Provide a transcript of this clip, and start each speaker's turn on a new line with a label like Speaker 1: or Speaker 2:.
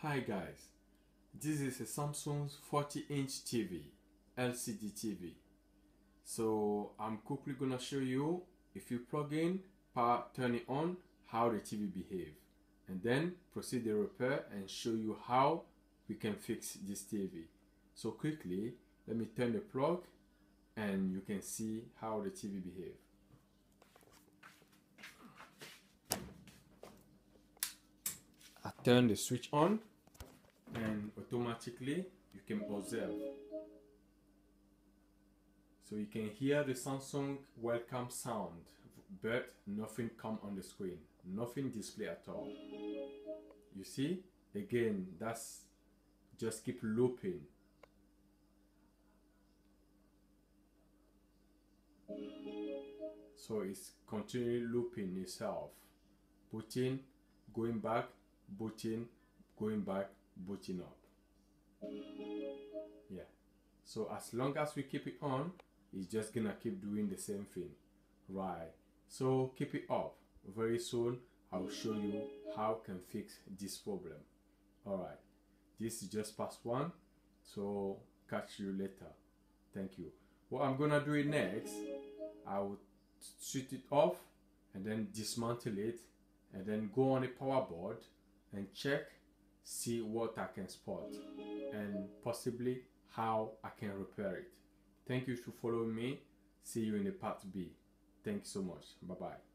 Speaker 1: Hi guys, this is a Samsung 40-inch TV, LCD TV. So I'm quickly gonna show you, if you plug in, power, turn it on, how the TV behave, and then proceed the repair and show you how we can fix this TV. So quickly, let me turn the plug and you can see how the TV behave. I turn the switch on and automatically you can observe. So you can hear the Samsung welcome sound, but nothing come on the screen, nothing display at all. You see, again, that's just keep looping. So it's continually looping itself, booting, going back, booting, going back, booting up. Yeah, so as long as we keep it on, it's just gonna keep doing the same thing, right? So keep it up. Very soon I'll show you how can fix this problem. All right, this is just part 1, so catch you later. Thank you. What I'm gonna do next, I will switch it off and then dismantle it and then go on a power board and check, see what I can spot and possibly how I can repair it. Thank you for following me. See you in the part B. Thank you so much. Bye bye.